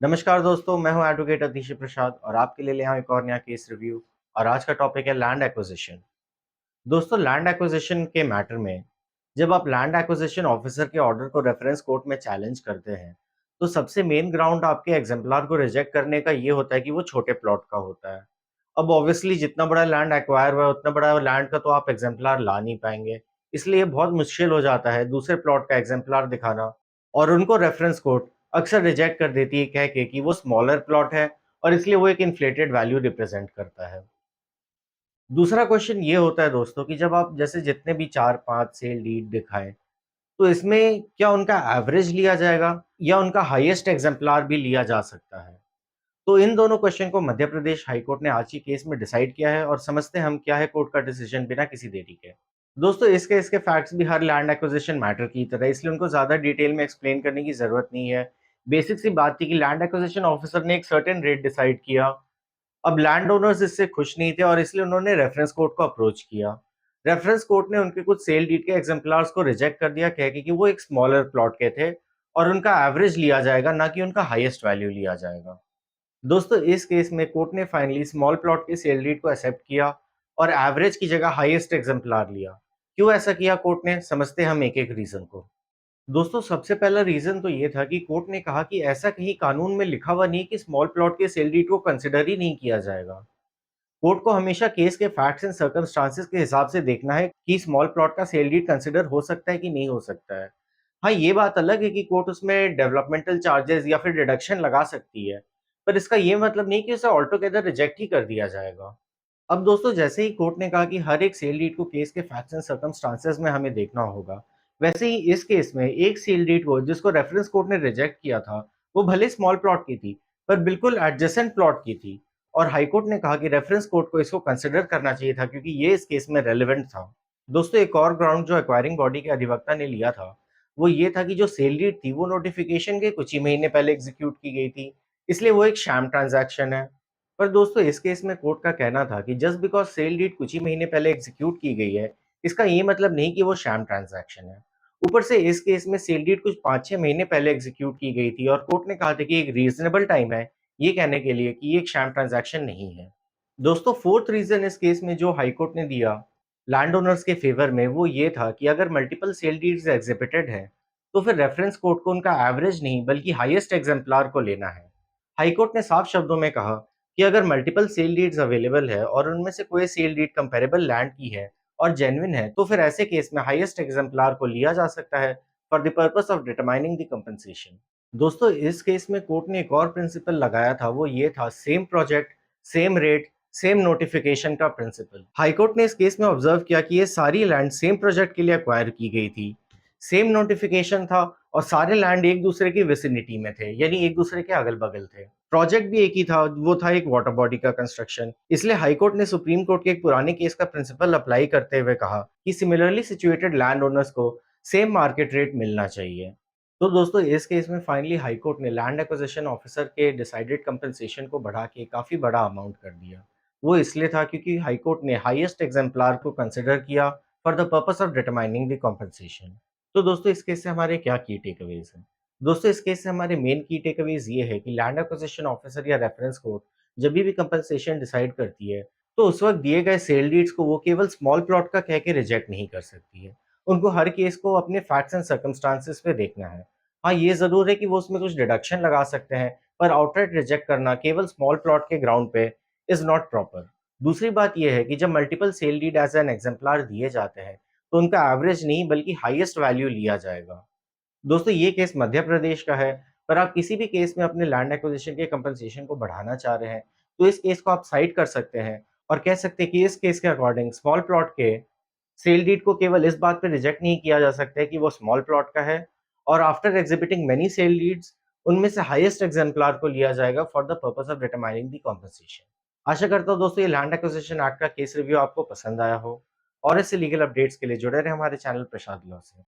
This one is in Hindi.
नमस्कार दोस्तों, मैं हूं एडवोकेट अतिशी प्रसाद और आपके लिए ले आया हूं एक और नया केस रिव्यू। और आज का टॉपिक है लैंड एक्विजिशन। दोस्तों, लैंड एक्विजिशन के मैटर में जब आप लैंड एक्विजिशन ऑफिसर के ऑर्डर को रेफरेंस कोर्ट में चैलेंज करते हैं, तो सबसे मेन ग्राउंड आपके एग्जाम्पलार को रिजेक्ट करने का ये होता है कि वो छोटे प्लॉट का होता है। अब ऑब्वियसली जितना बड़ा लैंड एक्वायर हुआ है उतना बड़ा लैंड का तो आप एग्जाम्पलार ला नहीं पाएंगे, इसलिए बहुत मुश्किल हो जाता है दूसरे प्लॉट का एग्जाम्पलार दिखाना। और उनको रेफरेंस कोर्ट अक्सर रिजेक्ट कर देती है कह के कि वो स्मॉलर प्लॉट है और इसलिए वो एक इन्फ्लेटेड वैल्यू रिप्रेजेंट करता है। दूसरा क्वेश्चन ये होता है दोस्तों कि जब आप जैसे जितने भी 4-5 सेल डीड दिखाएँ, तो इसमें क्या उनका एवरेज लिया जाएगा या उनका हाईएस्ट एग्ज़म्पलार भी लिया जा सकता है? तो इन दोनों क्वेश्चन को मध्य प्रदेश हाई कोर्ट ने आज के केस में डिसाइड किया है और समझते हैं हम क्या है कोर्ट का डिसीजन बिना किसी देरी के। दोस्तों, इस केस के फैक्ट्स भी हर लैंड एक्विजिशन मैटर की तरह इसलिए उनको ज़्यादा डिटेल में एक्सप्लेन करने की ज़रूरत नहीं है। बेसिक सी बात थी कि लैंड एक्विजिशन ऑफिसर ने एक सर्टेन रेट डिसाइड किया। अब लैंड ओनर्स इससे खुश नहीं थे और इसलिए उन्होंने रेफरेंस कोर्ट को अप्रोच किया। रेफरेंस कोर्ट ने उनके कुछ सेल डीड के एग्जाम्पलार्स को रिजेक्ट कर दिया कह के कि वो एक स्मॉलर प्लॉट के थे और उनका एवरेज लिया जाएगा ना कि उनका हाईएस्ट वैल्यू लिया जाएगा। दोस्तों, इस केस में कोर्ट ने फाइनली स्मॉल प्लॉट के सेल डीड को एक्सेप्ट किया और एवरेज की जगह हाईएस्ट एग्जाम्पलार लिया। क्यों ऐसा किया कोर्ट ने, समझते हैं हम एक एक रीजन को। दोस्तों, सबसे पहला रीजन तो ये था कि कोर्ट ने कहा कि ऐसा कहीं कानून में लिखा हुआ नहीं कि स्मॉल प्लॉट के सेल डीड को कंसिडर ही नहीं किया जाएगा। कोर्ट को हमेशा केस के फैक्ट्स एंड सर्कमस्टांसेस के हिसाब से देखना है कि स्मॉल प्लॉट का सेल डीड कंसिडर हो सकता है कि नहीं हो सकता है। हाँ, ये बात अलग है कि कोर्ट उसमें डेवलपमेंटल चार्जेस या फिर डिडक्शन लगा सकती है, पर इसका ये मतलब नहीं कि उसे ऑल्टोगेदर रिजेक्ट ही कर दिया जाएगा। अब दोस्तों, जैसे ही कोर्ट ने कहा कि हर एक सेल डीड को केस के फैक्ट्स एंड सर्कमस्टांसेस में हमें देखना होगा, वैसे ही इस केस में एक सेल डीड को जिसको रेफरेंस कोर्ट ने रिजेक्ट किया था, वो भले स्मॉल प्लॉट की थी, पर बिल्कुल एडजेसेंट प्लॉट की थी। और हाई कोर्ट ने कहा कि रेफरेंस कोर्ट को इसको कंसिडर करना चाहिए था क्योंकि ये इस केस में रेलेवेंट था। दोस्तों, एक और ग्राउंड जो एक्वायरिंग बॉडी के अधिवक्ता ने लिया था, वो ये था कि जो सेल डीड थी वो नोटिफिकेशन के कुछ ही महीने पहले एग्जीक्यूट की गई थी, इसलिए वो एक शैम ट्रांजैक्शन है। पर दोस्तों, इस केस में कोर्ट का कहना था कि जस्ट बिकॉज सेल डीड कुछ ही महीने पहले एग्जीक्यूट की गई है, इसका ये मतलब नहीं कि वो शैम ट्रांजैक्शन है। ऊपर से इस केस में सेल डीड कुछ 5-6 महीने पहले एग्जीक्यूट की गई थी और कोर्ट ने कहा था कि एक रीजनेबल टाइम है ये कहने के लिए कि ये एक शैम ट्रांजैक्शन नहीं है। दोस्तों, फोर्थ रीजन इस केस में जो हाई कोर्ट ने दिया लैंड ओनर्स के फेवर में, वो ये था कि अगर मल्टीपल सेल डीड्स एग्जिबिटेड है, तो फिर रेफरेंस कोर्ट को उनका एवरेज नहीं बल्कि हाईएस्ट एग्जाम्पलार को लेना है। हाई कोर्ट ने साफ शब्दों में कहा कि अगर मल्टीपल सेल डीड्स अवेलेबल है और उनमें से कोई सेल डीड कंपेरेबल लैंड की है और जेन्युइन है, तो फिर ऐसे केस में हाईएस्ट एग्जाम्पलार को लिया जा सकता है for the purpose of determining the compensation. दोस्तों, इस केस में कोर्ट ने एक और प्रिंसिपल लगाया था, वो ये था same project, same rate, same notification का प्रिंसिपल। हाईकोर्ट ने इस केस में ऑब्जर्व किया कि ये सारी लैंड सेम प्रोजेक्ट के लिए एक्वायर की गई थी, सेम नोटिफिकेशन था और सारे लैंड एक दूसरे की विसिनिटी में थे, यानी एक दूसरे के अगल बगल थे। प्रोजेक्ट भी एक ही था, वो था एक वाटर बॉडी का कंस्ट्रक्शन। इसलिए हाईकोर्ट ने सुप्रीम कोर्ट के एक पुराने केस का प्रिंसिपल अप्लाई करते हुए कहा कि सिमिलरली सिचुएटेड लैंड ओनर्स को सेम मार्केट रेट मिलना चाहिए। तो दोस्तों, इस केस में फाइनली हाई कोर्ट ने लैंड एक्विजिशन ऑफिसर के डिसाइडेड कंपनसेशन को बढ़ा के काफ़ी बड़ा अमाउंट कर दिया। वो इसलिए था क्योंकि हाई कोर्ट ने हाईएस्ट एग्जाम्पलार को कंसिडर किया for the purpose of determining the compensation. तो दोस्तों, इस केस से हमारे क्या की टेकअवेज हैं? दोस्तों, इस केस से हमारे मेन की टेकअवेज ये है कि लैंड एक्विजिशन ऑफिसर या रेफरेंस कोर्ट जब भी कंपनसेशन डिसाइड करती है, तो उस वक्त दिए गए सेल डीड्स को वो केवल स्मॉल प्लॉट का कह के रिजेक्ट नहीं कर सकती है। उनको हर केस को अपने फैक्ट्स एंड सर्कमस्टांसेस पे देखना है। हाँ, ये ज़रूर है कि वो उसमें कुछ डिडक्शन लगा सकते हैं, पर आउटराइट रिजेक्ट करना केवल स्मॉल प्लॉट के ग्राउंड पे इज़ नॉट प्रॉपर। दूसरी बात ये है कि जब multiple sale deed as an exemplar दिए जाते हैं, तो उनका एवरेज नहीं बल्कि हाईएस्ट वैल्यू लिया जाएगा। दोस्तों, ये केस मध्य प्रदेश का है, पर आप किसी भी केस में अपने लैंड एक्विजिशन के कंपनसेशन को बढ़ाना चाह रहे हैं, तो इस केस को आप साइड कर सकते हैं और कह सकते हैं कि इस केस के अकॉर्डिंग स्मॉल प्लॉट के सेल डीड को केवल इस बात पे रिजेक्ट नहीं किया जा सकता है कि वो स्मॉल प्लॉट का है और after exhibiting many sale deeds, उनमें से हाईएस्ट एग्जाम्पलार को लिया जाएगा for the purpose of determining the compensation. आशा करता हूँ दोस्तों, ये लैंड एक्विजिशन एक्ट का केस रिव्यू आपको पसंद आया हो और इससे लीगल अपडेट्स के लिए जुड़े रहे हमारे चैनल प्रसाद लॉ से।